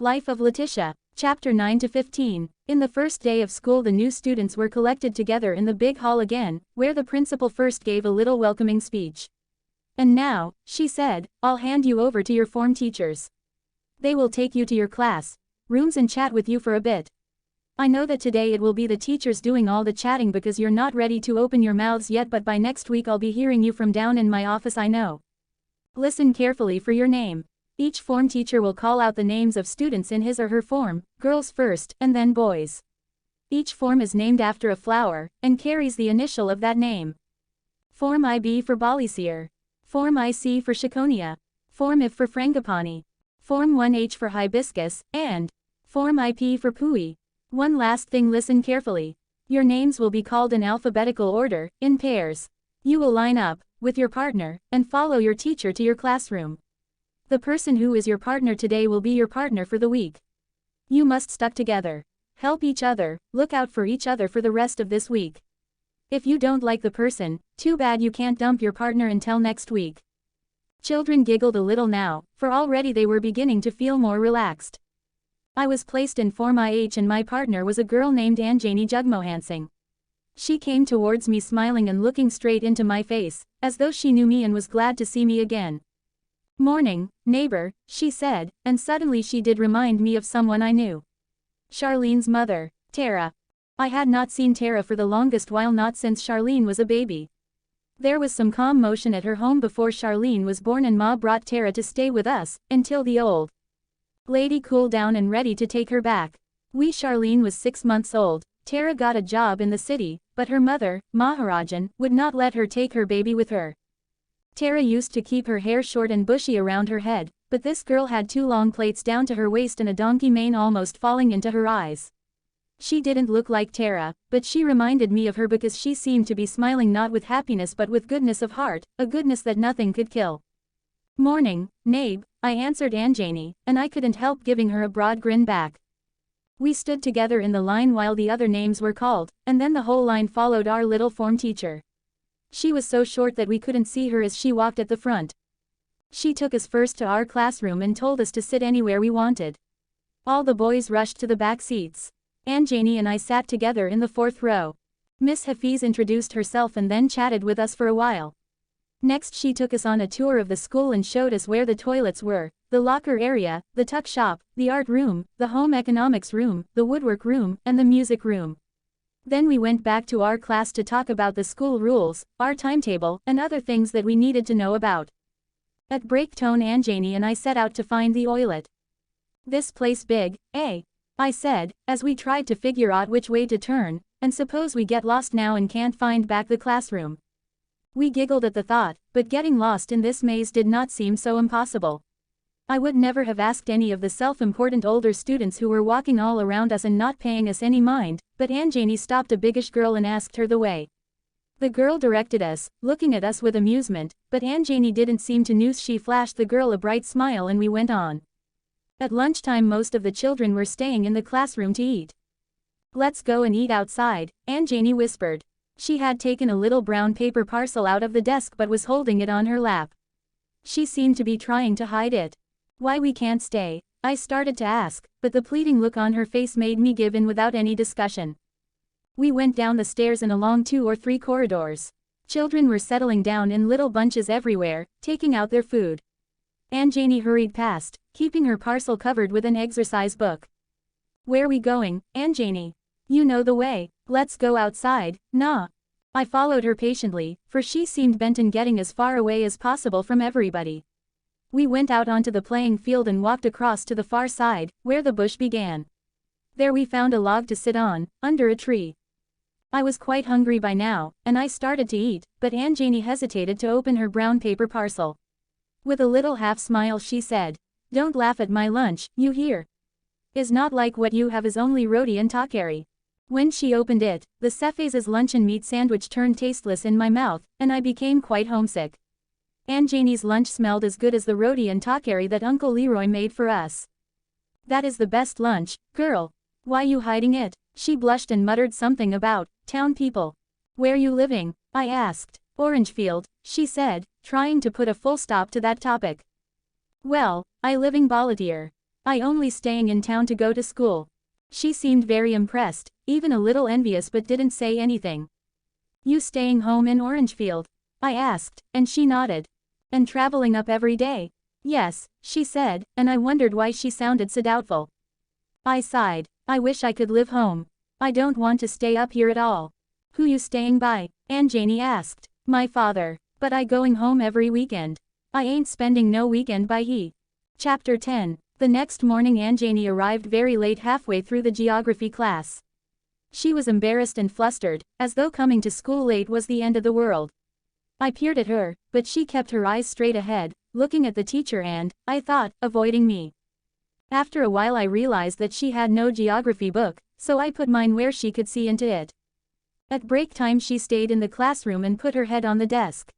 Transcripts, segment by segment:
Life of Laetitia. Chapter 9 to 15. In the first day of school, the new students were collected together in the big hall again, where the principal first gave a little welcoming speech. "And now," she said, "I'll hand you over to your form teachers. They will take you to your class rooms and chat with you for a bit. I know that today it will be the teachers doing all the chatting because you're not ready to open your mouths yet, but by next week I'll be hearing you from down in my office, I know. Listen carefully for your name. Each form teacher will call out the names of students in his or her form, girls first, and then boys. Each form is named after a flower, and carries the initial of that name. Form IB for Bolliseer. Form IC for Chiconia. Form IV for Frangipani. Form 1H for Hibiscus, and Form IP for Pui. One last thing, listen carefully. Your names will be called in alphabetical order, in pairs. You will line up with your partner, and follow your teacher to your classroom. The person who is your partner today will be your partner for the week. You must stick together. Help each other, look out for each other for the rest of this week. If you don't like the person, too bad you can't dump your partner until next week." Children giggled a little now, for already they were beginning to feel more relaxed. I was placed in Form IH and my partner was a girl named Anjani Jugmohansing. She came towards me smiling and looking straight into my face, as though she knew me and was glad to see me again. "Morning, neighbor," she said, and suddenly she did remind me of someone I knew. Charlene's mother, Tara. I had not seen Tara for the longest while, not since Charlene was a baby. There was some commotion at her home before Charlene was born, and Ma brought Tara to stay with us, until the old lady cooled down and ready to take her back. Charlene was 6 months old. Tara got a job in the city, but her mother, Maharajan, would not let her take her baby with her. Tara used to keep her hair short and bushy around her head, but this girl had 2 long plaits down to her waist and a donkey mane almost falling into her eyes. She didn't look like Tara, but she reminded me of her because she seemed to be smiling not with happiness but with goodness of heart, a goodness that nothing could kill. "Morning, Nabe," I answered Anjani, and I couldn't help giving her a broad grin back. We stood together in the line while the other names were called, and then the whole line followed our little form teacher. She was so short that we couldn't see her as she walked at the front. She took us first to our classroom and told us to sit anywhere we wanted. All the boys rushed to the back seats. Anjani and I sat together in the 4th row. Miss Hafiz introduced herself and then chatted with us for a while. Next she took us on a tour of the school and showed us where the toilets were, the locker area, the tuck shop, the art room, the home economics room, the woodwork room, and the music room. Then we went back to our class to talk about the school rules, our timetable, and other things that we needed to know about. At break tone Anjani and I set out to find the oilet. "This place big, eh?" I said, as we tried to figure out which way to turn, "and suppose we get lost now and can't find back the classroom." We giggled at the thought, but getting lost in this maze did not seem so impossible. I would never have asked any of the self-important older students who were walking all around us and not paying us any mind, but Anjani stopped a biggish girl and asked her the way. The girl directed us, looking at us with amusement, but Anjani didn't seem to notice. She flashed the girl a bright smile and we went on. At lunchtime most of the children were staying in the classroom to eat. "Let's go and eat outside," Anjani whispered. She had taken a little brown paper parcel out of the desk but was holding it on her lap. She seemed to be trying to hide it. "Why we can't stay?" I started to ask, but the pleading look on her face made me give in without any discussion. We went down the stairs and along 2 or 3 corridors. Children were settling down in little bunches everywhere, taking out their food. Anjani hurried past, keeping her parcel covered with an exercise book. "Where we going, Anjani? You know the way. Let's go outside, nah." I followed her patiently, for she seemed bent on getting as far away as possible from everybody. We went out onto the playing field and walked across to the far side, where the bush began. There we found a log to sit on, under a tree. I was quite hungry by now, and I started to eat, but Anjani hesitated to open her brown paper parcel. With a little half-smile she said, "Don't laugh at my lunch, you hear? Is not like what you have is only roti and takari." When she opened it, the Cefe's luncheon meat sandwich turned tasteless in my mouth, and I became quite homesick. Anjani's lunch smelled as good as the roti and takari that Uncle Leroy made for us. "That is the best lunch, girl. Why you hiding it?" She blushed and muttered something about town people. "Where you living?" I asked. "Orangefield," she said, trying to put a full stop to that topic. "Well, I living Bolliseer." I only staying in town to go to school. She seemed very impressed, even a little envious, but didn't say anything. You staying home in Orangefield? I asked, and she nodded. And traveling up every day? Yes, she said, and I wondered why she sounded so doubtful. I sighed. I wish I could live home. I don't want to stay up here at all. Who you staying by? Anjani asked. My father. But I going home every weekend. I ain't spending no weekend by he. Chapter 10. The next morning Anjani arrived very late, halfway through the geography class. She was embarrassed and flustered, as though coming to school late was the end of the world. I peered at her, but she kept her eyes straight ahead, looking at the teacher and, I thought, avoiding me. After a while I realized that she had no geography book, so I put mine where she could see into it. At break time she stayed in the classroom and put her head on the desk.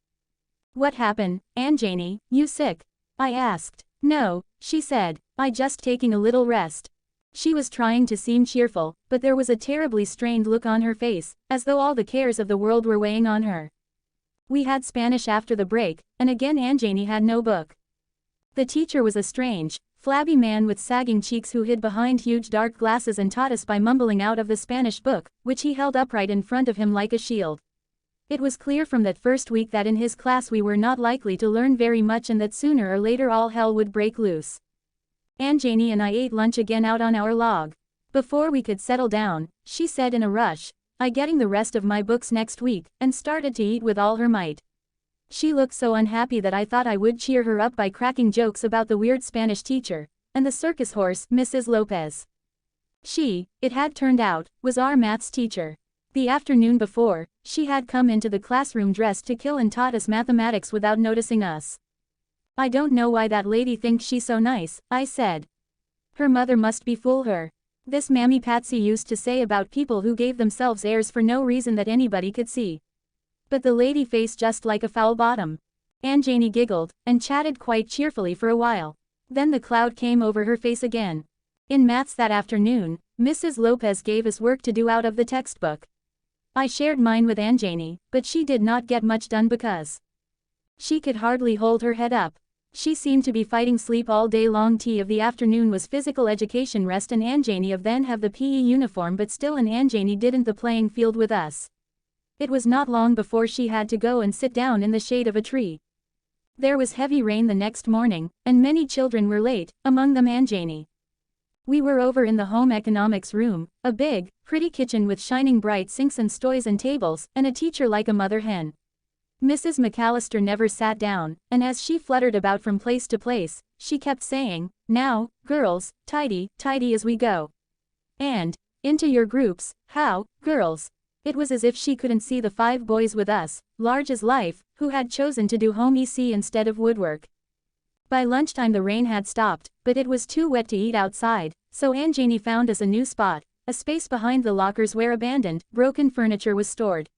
What happened, Anjani, you sick? I asked. No, she said, I just taking a little rest. She was trying to seem cheerful, but there was a terribly strained look on her face, as though all the cares of the world were weighing on her. We had Spanish after the break, and again Anjani had no book. The teacher was a strange, flabby man with sagging cheeks who hid behind huge dark glasses and taught us by mumbling out of the Spanish book, which he held upright in front of him like a shield. It was clear from that first week that in his class we were not likely to learn very much and that sooner or later all hell would break loose. Anjani and I ate lunch again out on our log. Before we could settle down, she said in a rush, I getting the rest of my books next week, and started to eat with all her might. She looked so unhappy that I thought I would cheer her up by cracking jokes about the weird Spanish teacher, and the circus horse, Mrs. Lopez. She, it had turned out, was our maths teacher. The afternoon before, she had come into the classroom dressed to kill and taught us mathematics without noticing us. I don't know why that lady thinks she's so nice, I said. Her mother must be fool her. This Mammy Patsy used to say about people who gave themselves airs for no reason that anybody could see. But the lady faced just like a foul bottom. Anjani giggled, and chatted quite cheerfully for a while. Then the cloud came over her face again. In maths that afternoon, Mrs. Lopez gave us work to do out of the textbook. I shared mine with Anjani, but she did not get much done because she could hardly hold her head up. She seemed to be fighting sleep all day long. Tea of the afternoon was physical education rest and Anjani of then have the PE uniform, but still and Anjani didn't the playing field with us. It was not long before she had to go and sit down in the shade of a tree. There was heavy rain the next morning, and many children were late, among them Anjani. We were over in the home economics room, a big, pretty kitchen with shining bright sinks and stoys and tables, and a teacher like a mother hen. Mrs. McAllister never sat down, and as she fluttered about from place to place, she kept saying, now, girls, tidy, tidy as we go. And, into your groups, how, girls. It was as if she couldn't see the 5 boys with us, large as life, who had chosen to do home EC instead of woodwork. By lunchtime the rain had stopped, but it was too wet to eat outside, so Anjani found us a new spot, a space behind the lockers where abandoned, broken furniture was stored.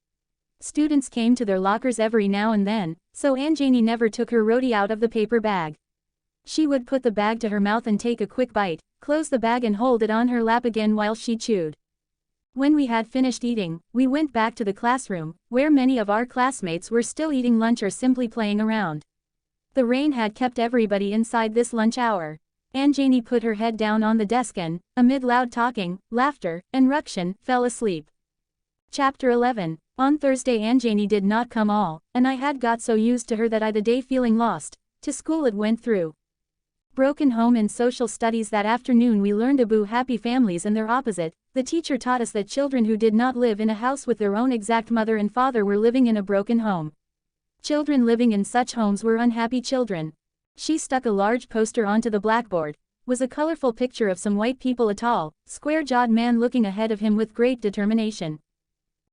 Students came to their lockers every now and then, so Anjani never took her roti out of the paper bag. She would put the bag to her mouth and take a quick bite, close the bag and hold it on her lap again while she chewed. When we had finished eating, we went back to the classroom, where many of our classmates were still eating lunch or simply playing around. The rain had kept everybody inside this lunch hour. Anjani put her head down on the desk and, amid loud talking, laughter, and ruction, fell asleep. Chapter 11. On Thursday Anjani did not come all, and I had got so used to her that I the day feeling lost, to school it went through. Broken home in social studies that afternoon we learned about happy families and their opposite. The teacher taught us that children who did not live in a house with their own exact mother and father were living in a broken home. Children living in such homes were unhappy children. She stuck a large poster onto the blackboard. Was a colorful picture of some white people, a tall, square-jawed man looking ahead of him with great determination.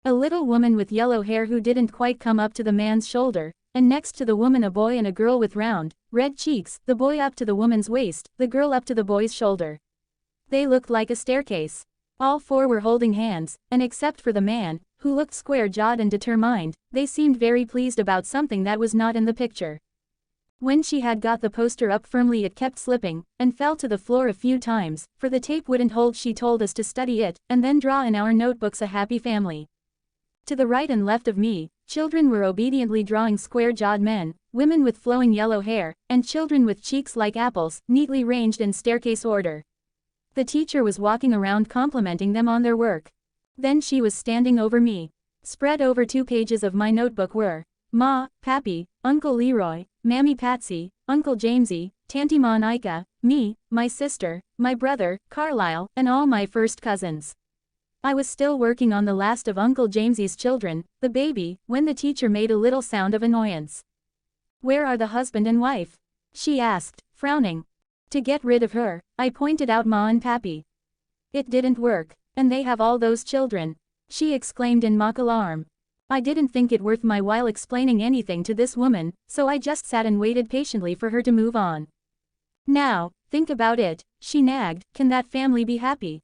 A little woman with yellow hair who didn't quite come up to the man's shoulder, and next to the woman a boy and a girl with round, red cheeks, the boy up to the woman's waist, the girl up to the boy's shoulder. They looked like a staircase. All 4 were holding hands, and except for the man, who looked square-jawed and determined, they seemed very pleased about something that was not in the picture. When she had got the poster up firmly it kept slipping, and fell to the floor a few times, for the tape wouldn't hold. She told us to study it, and then draw in our notebooks a happy family. To the right and left of me, children were obediently drawing square-jawed men, women with flowing yellow hair, and children with cheeks like apples, neatly ranged in staircase order. The teacher was walking around complimenting them on their work. Then she was standing over me. Spread over 2 pages of my notebook were Ma, Pappy, Uncle Leroy, Mammy Patsy, Uncle Jamesy, Tanty Ma Nika, me, my sister, my brother, Carlisle, and all my first cousins. I was still working on the last of Uncle Jamesy's children, the baby, when the teacher made a little sound of annoyance. "Where are the husband and wife?" she asked, frowning. To get rid of her, I pointed out Ma and Pappy. "It didn't work, and they have all those children," she exclaimed in mock alarm. I didn't think it worth my while explaining anything to this woman, so I just sat and waited patiently for her to move on. "Now, think about it," she nagged, "can that family be happy?"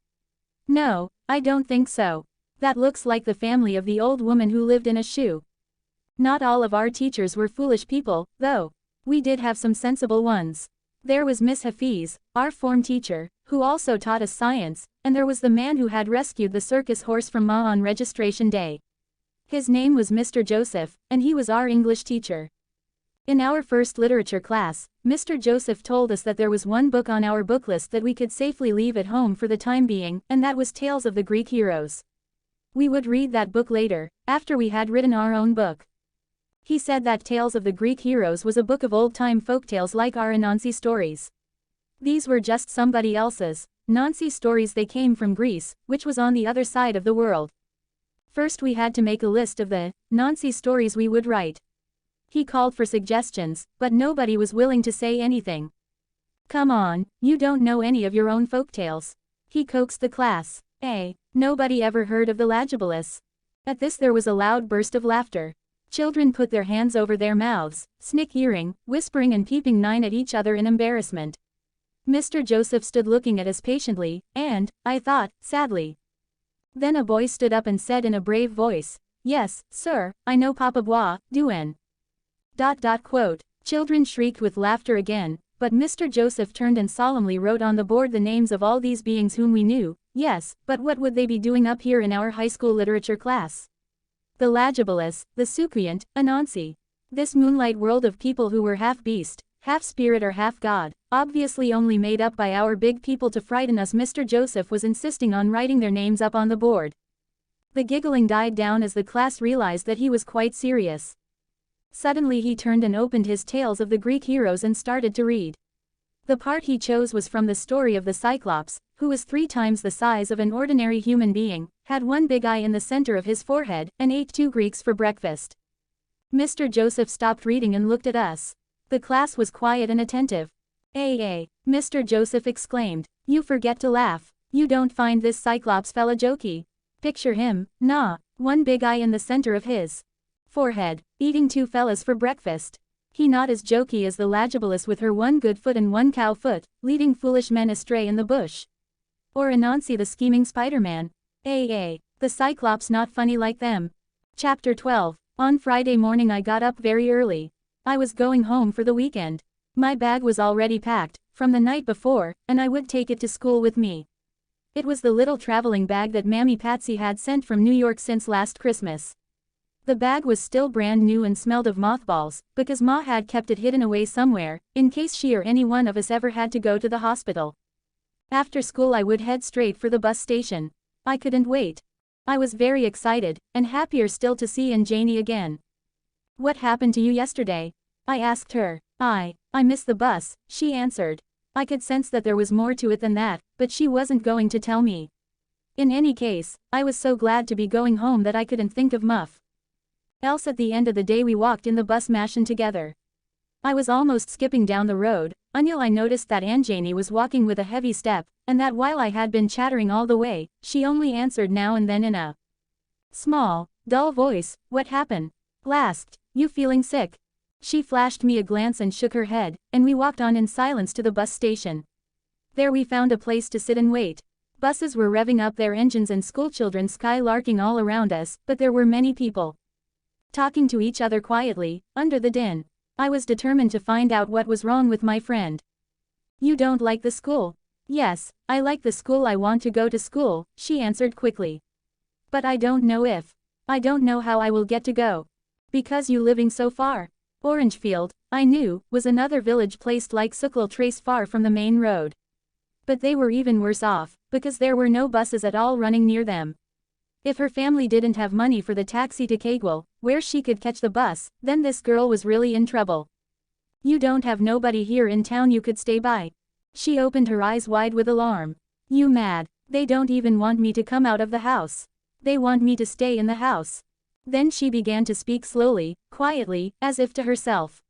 "No, I don't think so. That looks like the family of the old woman who lived in a shoe." Not all of our teachers were foolish people, though. We did have some sensible ones. There was Miss Hafiz, our form teacher, who also taught us science, and there was the man who had rescued the circus horse from Ma on registration day. His name was Mr. Joseph, and he was our English teacher. In our first literature class, Mr. Joseph told us that there was one book on our book list that we could safely leave at home for the time being, and that was Tales of the Greek Heroes. We would read that book later, after we had written our own book. He said that Tales of the Greek Heroes was a book of old-time folktales like our Anansi stories. These were just somebody else's Nancy stories. They came from Greece, which was on the other side of the world. First we had to make a list of the Nancy stories we would write. He called for suggestions, but nobody was willing to say anything. "Come on, you don't know any of your own folktales," he coaxed the class. Nobody ever heard of the Lagibolus. At this there was a loud burst of laughter. Children put their hands over their mouths, snick-earing, whispering and peeping nine at each other in embarrassment. Mr. Joseph stood looking at us patiently, and, I thought, sadly. Then a boy stood up and said in a brave voice, "Yes, sir, I know Papa Bois, Duen." Children shrieked with laughter again, but Mr. Joseph turned and solemnly wrote on the board the names of all these beings whom we knew. Yes, but what would they be doing up here in our high school literature class? The Lagibolus, the Succulent, Anansi. This moonlight world of people who were half beast, half spirit or half god, obviously only made up by our big people to frighten us. Mr. Joseph was insisting on writing their names up on the board. The giggling died down as the class realized that he was quite serious. Suddenly he turned and opened his Tales of the Greek Heroes and started to read. The part he chose was from the story of the Cyclops, who was 3 times the size of an ordinary human being, had one big eye in the center of his forehead, and ate 2 Greeks for breakfast. Mr. Joseph stopped reading and looked at us. The class was quiet and attentive. Mr. Joseph exclaimed. "You forget to laugh. You don't find this Cyclops fella jokey? Picture him, one big eye in the center of his forehead, eating 2 fellas for breakfast. He not as jokey as the Lagibolus with her 1 good foot and 1 cow foot, leading foolish men astray in the bush. Or Anansi the scheming Spider-Man. The Cyclops not funny like them." Chapter 12. On Friday morning I got up very early. I was going home for the weekend. My bag was already packed, from the night before, and I would take it to school with me. It was the little traveling bag that Mammy Patsy had sent from New York since last Christmas. The bag was still brand new and smelled of mothballs, because Ma had kept it hidden away somewhere, in case she or any one of us ever had to go to the hospital. After school I would head straight for the bus station. I couldn't wait. I was very excited, and happier still to see Aunt Janie again. "What happened to you yesterday?" I asked her. I missed the bus," she answered. I could sense that there was more to it than that, but she wasn't going to tell me. In any case, I was so glad to be going home that I couldn't think of muff else. At the end of the day we walked in the bus machine together. I was almost skipping down the road, until I noticed that Aunt Janie was walking with a heavy step, and that while I had been chattering all the way, she only answered now and then in a small, dull voice, "What happened? Last, you feeling sick?" She flashed me a glance and shook her head, and we walked on in silence to the bus station. There we found a place to sit and wait. Buses were revving up their engines and schoolchildren skylarking all around us, but there were many people talking to each other quietly, under the din. I was determined to find out what was wrong with my friend. "You don't like the school?" "Yes, I like the school. I want to go to school," she answered quickly. "But I don't know if I don't know how I will get to go. Because you living so far. Orangefield, I knew, was another village placed like Suckle Trace far from the main road. But they were even worse off, because there were no buses at all running near them. If her family didn't have money for the taxi to Kagwell, where she could catch the bus, then this girl was really in trouble. You don't have nobody here in town you could stay by? She opened her eyes wide with alarm. You mad? They don't even want me to come out of the house. They want me to stay in the house. Then she began to speak slowly, quietly, as if to herself.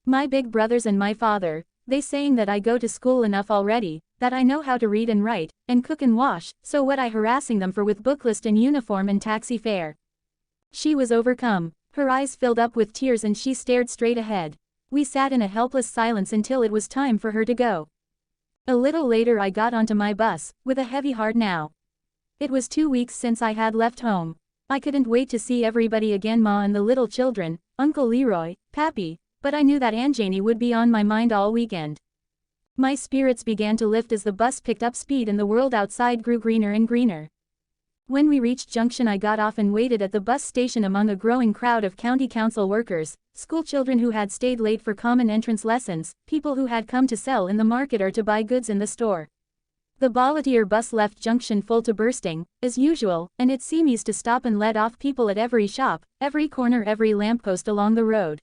My big brothers and my father, they saying that I go to school enough already, that I know how to read and write, and cook and wash, so what I harassing them for with booklist and uniform and taxi fare. She was overcome. Her eyes filled up with tears and she stared straight ahead. We sat in a helpless silence until it was time for her to go. A little later I got onto my bus, with a heavy heart now. It was 2 weeks since I had left home. I couldn't wait to see everybody again, Ma and the little children, Uncle Leroy, Pappy, but I knew that Aunt Janie would be on my mind all weekend. My spirits began to lift as the bus picked up speed and the world outside grew greener and greener. When we reached Junction I got off and waited at the bus station among a growing crowd of county council workers, schoolchildren who had stayed late for common entrance lessons, people who had come to sell in the market or to buy goods in the store. The volunteer bus left Junction full to bursting, as usual, and it seemed to stop and let off people at every shop, every corner, every lamppost along the road.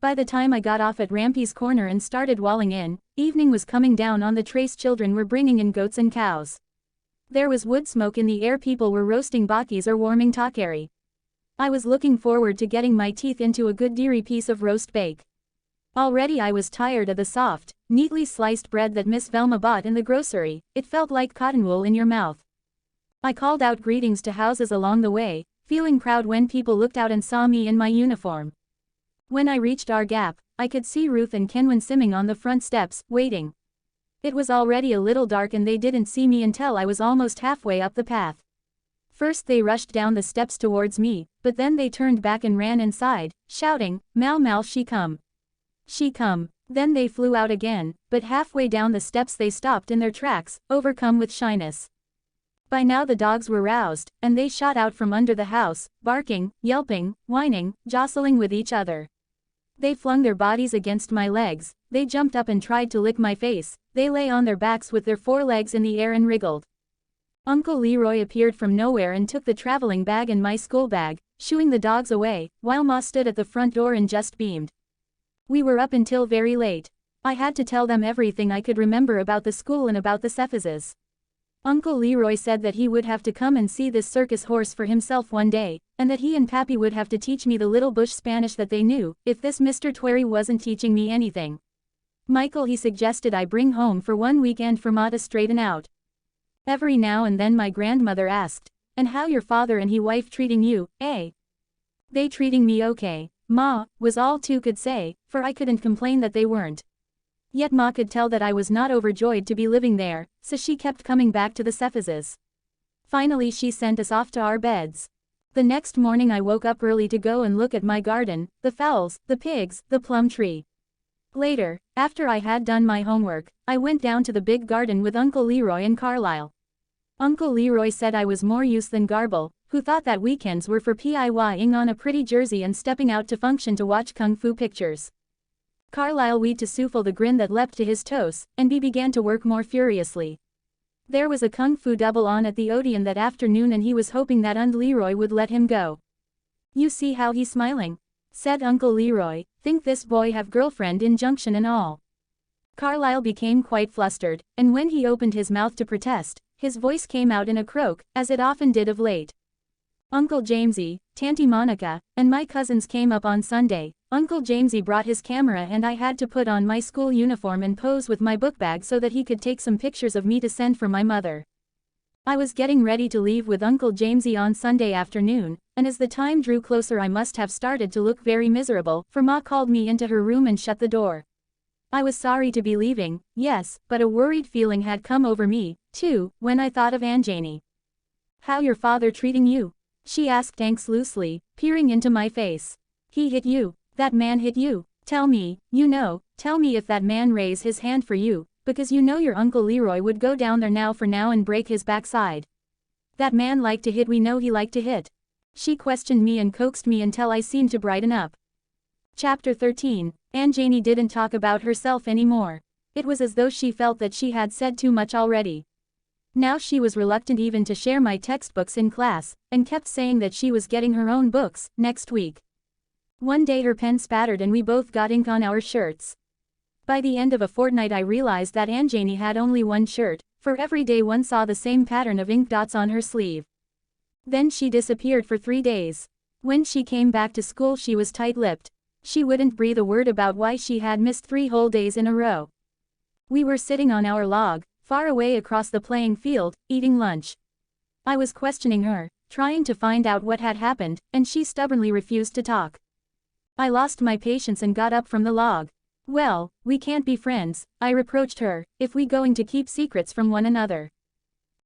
By the time I got off at Rampy's corner and started walling in, evening was coming down on the Trace. Children were bringing in goats and cows. There was wood smoke in the air. People were roasting bakis or warming takari. I was looking forward to getting my teeth into a good deary piece of roast bake. Already I was tired of the soft, neatly sliced bread that Miss Velma bought in the grocery. It felt like cotton wool in your mouth. I called out greetings to houses along the way, feeling proud when people looked out and saw me in my uniform. When I reached our gap, I could see Ruth and Kenwin simming on the front steps, waiting. It was already a little dark and they didn't see me until I was almost halfway up the path. First they rushed down the steps towards me, but then they turned back and ran inside, shouting, "Mal Mal, she come. She come." Then they flew out again, but halfway down the steps they stopped in their tracks, overcome with shyness. By now the dogs were roused, and they shot out from under the house, barking, yelping, whining, jostling with each other. They flung their bodies against my legs, they jumped up and tried to lick my face, they lay on their backs with their forelegs in the air and wriggled. Uncle Leroy appeared from nowhere and took the traveling bag and my school bag, shooing the dogs away, while Ma stood at the front door and just beamed. We were up until very late. I had to tell them everything I could remember about the school and about the Cephas's. Uncle Leroy said that he would have to come and see this circus horse for himself one day, and that he and Pappy would have to teach me the little bush Spanish that they knew, if this Mr. Twerry wasn't teaching me anything. Michael, he suggested I bring home for one weekend for Ma to straighten out. Every now and then my grandmother asked, "And how your father and he wife treating you, eh?" "They treating me okay, Ma," was all two could say, for I couldn't complain that they weren't. Yet Ma could tell that I was not overjoyed to be living there, so she kept coming back to the Cephas's. Finally she sent us off to our beds. The next morning I woke up early to go and look at my garden, the fowls, the pigs, the plum tree. Later, after I had done my homework, I went down to the big garden with Uncle Leroy and Carlisle. Uncle Leroy said I was more use than Garble, who thought that weekends were for PIYing on a pretty jersey and stepping out to function to watch kung fu pictures. Carlisle weed to souffle the grin that leapt to his toes, and he began to work more furiously. There was a kung fu double on at the Odeon that afternoon and he was hoping that Uncle Leroy would let him go. "You see how he's smiling?" said Uncle Leroy. "Think this boy have girlfriend in Junction and all." Carlisle became quite flustered, and when he opened his mouth to protest, his voice came out in a croak, as it often did of late. Uncle Jamesy, Tanty Monica, and my cousins came up on Sunday. Uncle Jamesy brought his camera and I had to put on my school uniform and pose with my book bag so that he could take some pictures of me to send for my mother. I was getting ready to leave with Uncle Jamesy on Sunday afternoon, and as the time drew closer I must have started to look very miserable, for Ma called me into her room and shut the door. I was sorry to be leaving, yes, but a worried feeling had come over me, too, when I thought of Aunt Janie. "How your father treating you?" she asked anxiously, peering into my face. "He hit you? That man hit you? Tell me, tell me if that man raise his hand for you, because you know your Uncle Leroy would go down there now for now and break his backside. That man like to hit, we know he like to hit." She questioned me and coaxed me until I seemed to brighten up. Chapter 13. Anjani didn't talk about herself anymore. It was as though she felt that she had said too much already. Now she was reluctant even to share my textbooks in class, and kept saying that she was getting her own books next week. One day her pen spattered and we both got ink on our shirts. By the end of a fortnight I realized that Anjani had only one shirt, for every day one saw the same pattern of ink dots on her sleeve. Then she disappeared for 3 days. When she came back to school she was tight-lipped. She wouldn't breathe a word about why she had missed 3 whole days in a row. We were sitting on our log, far away across the playing field, eating lunch. I was questioning her, trying to find out what had happened, and she stubbornly refused to talk. I lost my patience and got up from the log. Well, we can't be friends, I reproached her, if we going to keep secrets from one another.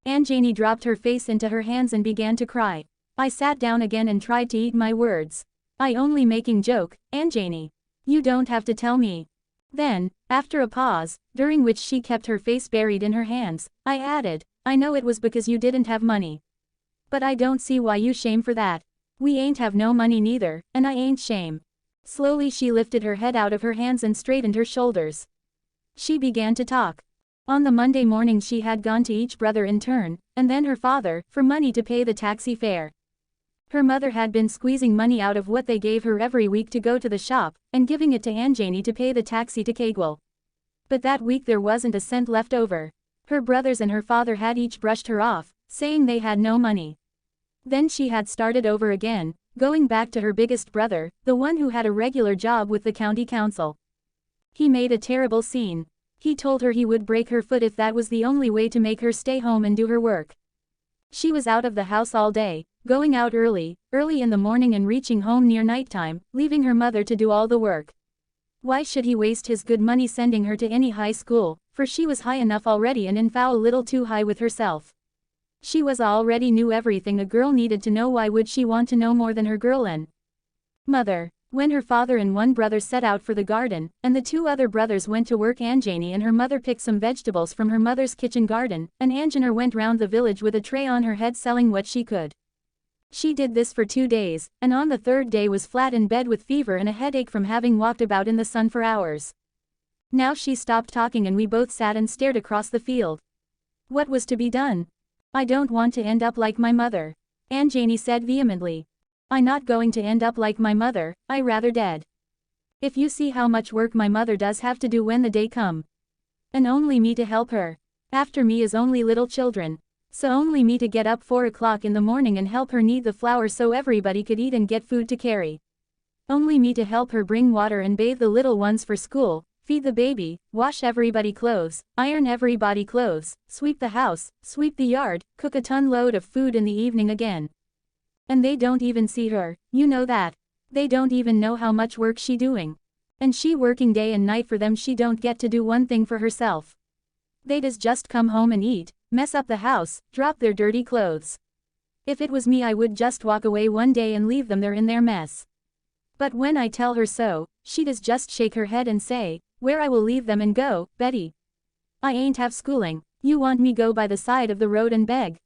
Anjani dropped her face into her hands and began to cry. I sat down again and tried to eat my words. I only making joke, Anjani. You don't have to tell me. Then, after a pause, during which she kept her face buried in her hands, I added, I know it was because you didn't have money. But I don't see why you shame for that. We ain't have no money neither, and I ain't shame. Slowly she lifted her head out of her hands and straightened her shoulders. She began to talk. On the Monday morning she had gone to each brother in turn, and then her father, for money to pay the taxi fare. Her mother had been squeezing money out of what they gave her every week to go to the shop, and giving it to Anjani to pay the taxi to Kegwell. But that week there wasn't a cent left over. Her brothers and her father had each brushed her off, saying they had no money. Then she had started over again, going back to her biggest brother, the one who had a regular job with the county council. He made a terrible scene. He told her he would break her foot if that was the only way to make her stay home and do her work. She was out of the house all day, going out early in the morning and reaching home near nighttime, leaving her mother to do all the work. Why should he waste his good money sending her to any high school, for she was high enough already and in fact a little too high with herself. She was already knew everything a girl needed to know. Why would she want to know more than her girl and mother? When her father and one brother set out for the garden, and the 2 other brothers went to work, Anjani and her mother picked some vegetables from her mother's kitchen garden, and Anjana went round the village with a tray on her head selling what she could. She did this for 2 days, and on the 3rd day was flat in bed with fever and a headache from having walked about in the sun for hours. Now she stopped talking and we both sat and stared across the field. What was to be done? I don't want to end up like my mother, Anjani said vehemently. I'm not going to end up like my mother, I rather dead. If you see how much work my mother does have to do when the day come. And only me to help her. After me is only little children. So only me to get up 4 o'clock in the morning and help her knead the flour so everybody could eat and get food to carry. Only me to help her bring water and bathe the little ones for school, feed the baby, wash everybody clothes, iron everybody clothes, sweep the house, sweep the yard, cook a ton load of food in the evening again. And they don't even see her, you know that. They don't even know how much work she doing. And she working day and night for them. She don't get to do one thing for herself. They just come home and eat, mess up the house, drop their dirty clothes. If it was me I would just walk away one day and leave them there in their mess. But when I tell her so, she does just shake her head and say, where I will leave them and go, Betty. I ain't have schooling, you want me go by the side of the road and beg.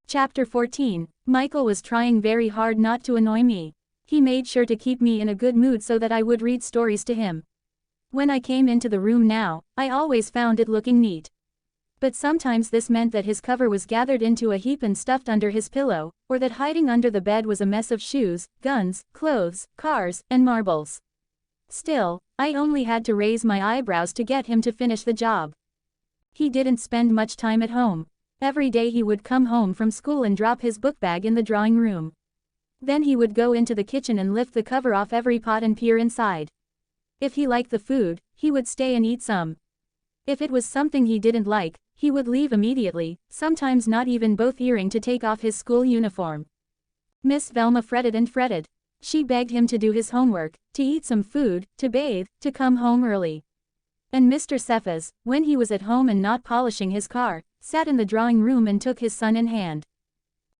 Chapter 14. Michael was trying very hard not to annoy me. He made sure to keep me in a good mood so that I would read stories to him. When I came into the room now, I always found it looking neat. But sometimes this meant that his cover was gathered into a heap and stuffed under his pillow, or that hiding under the bed was a mess of shoes, guns, clothes, cars, and marbles. Still, I only had to raise my eyebrows to get him to finish the job. He didn't spend much time at home. Every day he would come home from school and drop his book bag in the drawing room. Then he would go into the kitchen and lift the cover off every pot and peer inside. If he liked the food, he would stay and eat some. If it was something he didn't like, he would leave immediately, sometimes not even bothering to take off his school uniform. Miss Velma fretted and fretted. She begged him to do his homework, to eat some food, to bathe, to come home early. And Mr. Cephas, when he was at home and not polishing his car, sat in the drawing room and took his son in hand.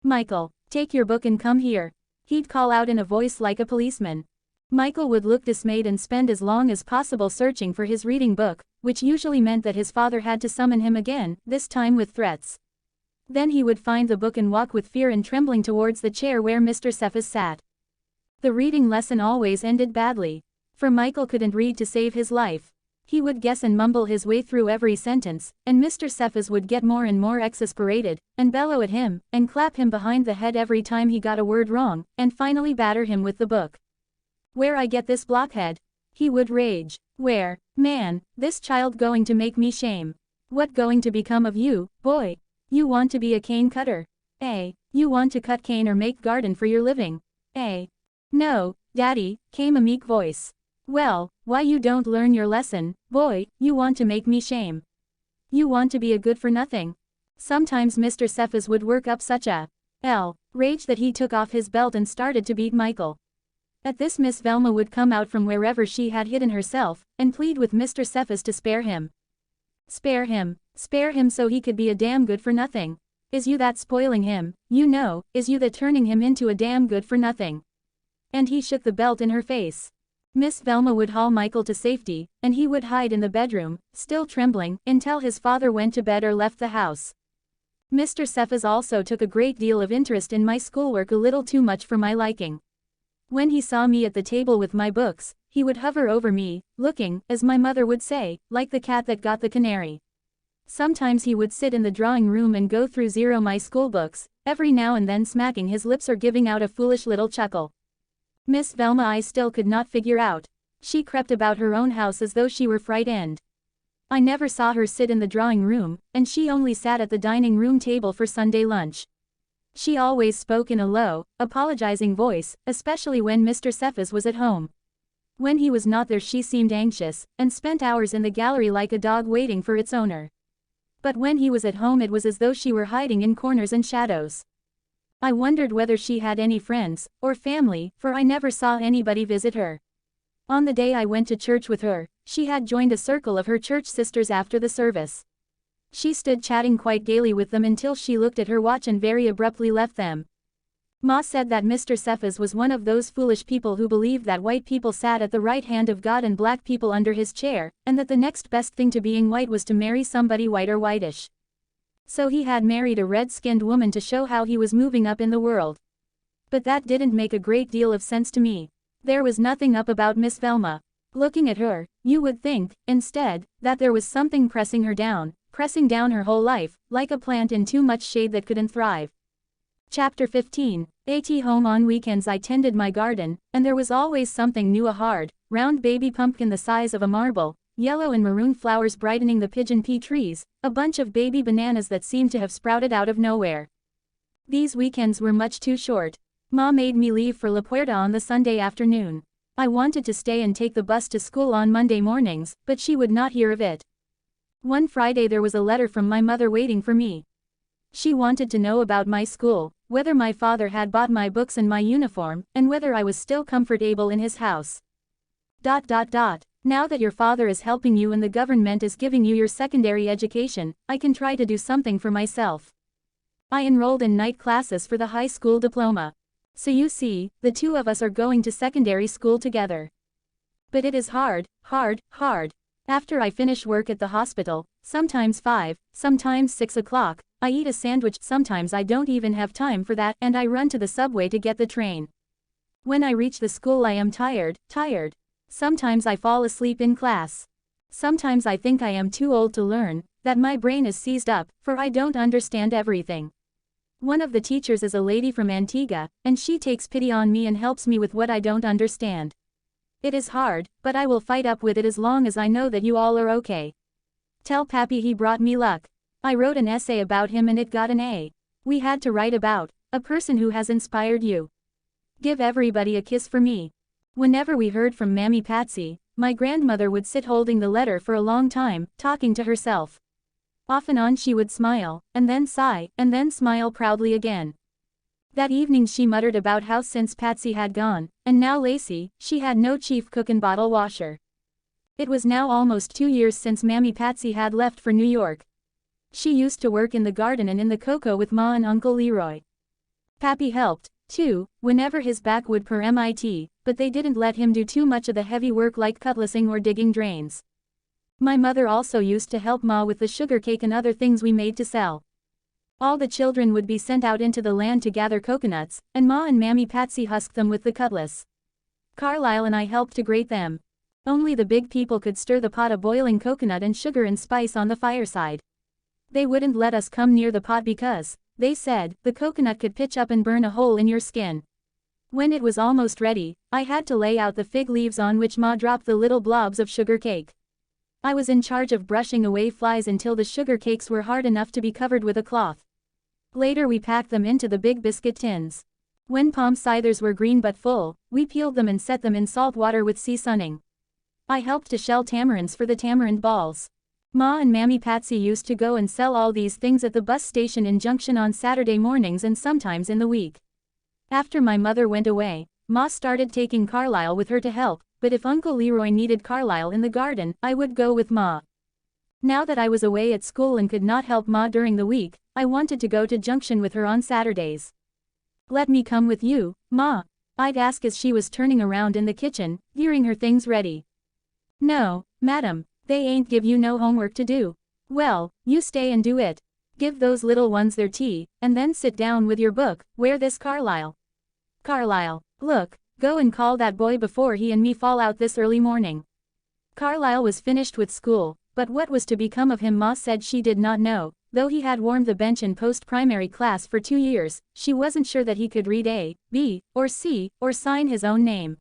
Michael, take your book and come here. He'd call out in a voice like a policeman. Michael would look dismayed and spend as long as possible searching for his reading book, which usually meant that his father had to summon him again, this time with threats. Then he would find the book and walk with fear and trembling towards the chair where Mr. Cephas sat. The reading lesson always ended badly. For Michael couldn't read to save his life. He would guess and mumble his way through every sentence, and Mr. Cephas would get more and more exasperated, and bellow at him, and clap him behind the head every time he got a word wrong, and finally batter him with the book. "Where I get this blockhead?" he would rage. "Where? Man, this child going to make me shame. What going to become of you, boy? You want to be a cane cutter? Eh? You want to cut cane or make garden for your living? Eh?" "No, Daddy," came a meek voice. "Well, why you don't learn your lesson, boy? You want to make me shame. You want to be a good-for-nothing." Sometimes Mr. Cephas would work up such a rage that he took off his belt and started to beat Michael. At this Miss Velma would come out from wherever she had hidden herself, and plead with Mr. Cephas to spare him. Spare him so he could be a damn good-for-nothing. Is you that spoiling him, you know, is you that turning him into a damn good-for-nothing? And he shook the belt in her face. Miss Velma would haul Michael to safety, and he would hide in the bedroom, still trembling, until his father went to bed or left the house. Mr. Cephas also took a great deal of interest in my schoolwork, a little too much for my liking. When he saw me at the table with my books, he would hover over me, looking, as my mother would say, like the cat that got the canary. Sometimes he would sit in the drawing room and go through my schoolbooks, every now and then smacking his lips or giving out a foolish little chuckle. Miss Velma I still could not figure out. She crept about her own house as though she were frightened. I never saw her sit in the drawing room, and she only sat at the dining room table for Sunday lunch. She always spoke in a low, apologizing voice, especially when Mr. Cephas was at home. When he was not there she seemed anxious, and spent hours in the gallery like a dog waiting for its owner. But when he was at home it was as though she were hiding in corners and shadows. I wondered whether she had any friends, or family, for I never saw anybody visit her. On the day I went to church with her, she had joined a circle of her church sisters after the service. She stood chatting quite gaily with them until she looked at her watch and very abruptly left them. Ma said that Mr. Cephas was one of those foolish people who believed that white people sat at the right hand of God and black people under his chair, and that the next best thing to being white was to marry somebody white or whitish. So he had married a red-skinned woman to show how he was moving up in the world. But that didn't make a great deal of sense to me. There was nothing up about Miss Velma. Looking at her, you would think, instead, that there was something pressing down her whole life, like a plant in too much shade that couldn't thrive. Chapter 15. At home on weekends I tended my garden, and there was always something new, a hard, round baby pumpkin the size of a marble, yellow and maroon flowers brightening the pigeon pea trees, a bunch of baby bananas that seemed to have sprouted out of nowhere. These weekends were much too short. Ma made me leave for La Puerta on the Sunday afternoon. I wanted to stay and take the bus to school on Monday mornings, but she would not hear of it. One Friday there was a letter from my mother waiting for me. She wanted to know about my school, whether my father had bought my books and my uniform, and whether I was still comfortable in his house. Now that your father is helping you and the government is giving you your secondary education, I can try to do something for myself. I enrolled in night classes for the high school diploma. So you see, the two of us are going to secondary school together. But it is hard. After I finish work at the hospital, sometimes 5, sometimes 6 o'clock, I eat a sandwich, sometimes I don't even have time for that, and I run to the subway to get the train. When I reach the school I am tired. Sometimes I fall asleep in class. Sometimes I think I am too old to learn, that my brain is seized up, for I don't understand everything. One of the teachers is a lady from Antigua, and she takes pity on me and helps me with what I don't understand. It is hard, but I will fight up with it as long as I know that you all are okay. Tell Pappy he brought me luck. I wrote an essay about him and it got an A. We had to write about a person who has inspired you. Give everybody a kiss for me. Whenever we heard from Mammy Patsy, my grandmother would sit holding the letter for a long time, talking to herself. Off and on she would smile, and then sigh, and then smile proudly again. That evening she muttered about how since Patsy had gone, and now Lacey, she had no chief cook and bottle washer. It was now almost 2 years since Mammy Patsy had left for New York. She used to work in the garden and in the cocoa with Ma and Uncle Leroy. Pappy helped, too, whenever his back would permit, but they didn't let him do too much of the heavy work like cutlassing or digging drains. My mother also used to help Ma with the sugar cake and other things we made to sell. All the children would be sent out into the land to gather coconuts, and Ma and Mammy Patsy husked them with the cutlass. Carlisle and I helped to grate them. Only the big people could stir the pot of boiling coconut and sugar and spice on the fireside. They wouldn't let us come near the pot because, they said, the coconut could pitch up and burn a hole in your skin. When it was almost ready, I had to lay out the fig leaves on which Ma dropped the little blobs of sugar cake. I was in charge of brushing away flies until the sugar cakes were hard enough to be covered with a cloth. Later we packed them into the big biscuit tins. When palm ciders were green but full, we peeled them and set them in salt water with seasoning. I helped to shell tamarinds for the tamarind balls. Ma and Mammy Patsy used to go and sell all these things at the bus station in Junction on Saturday mornings and sometimes in the week. After my mother went away, Ma started taking Carlisle with her to help, but if Uncle Leroy needed Carlisle in the garden, I would go with Ma. Now that I was away at school and could not help Ma during the week, I wanted to go to Junction with her on Saturdays. "Let me come with you, Ma," I'd ask as she was turning around in the kitchen, gearing her things ready. "No, madam, they ain't give you no homework to do." "Well, you stay and do it. Give those little ones their tea, and then sit down with your book. Where this Carlisle? Carlisle, look, go and call that boy before he and me fall out this early morning." Carlisle was finished with school, but what was to become of him Ma said she did not know. Though he had warmed the bench in post-primary class for 2 years, she wasn't sure that he could read A, B, or C, or sign his own name.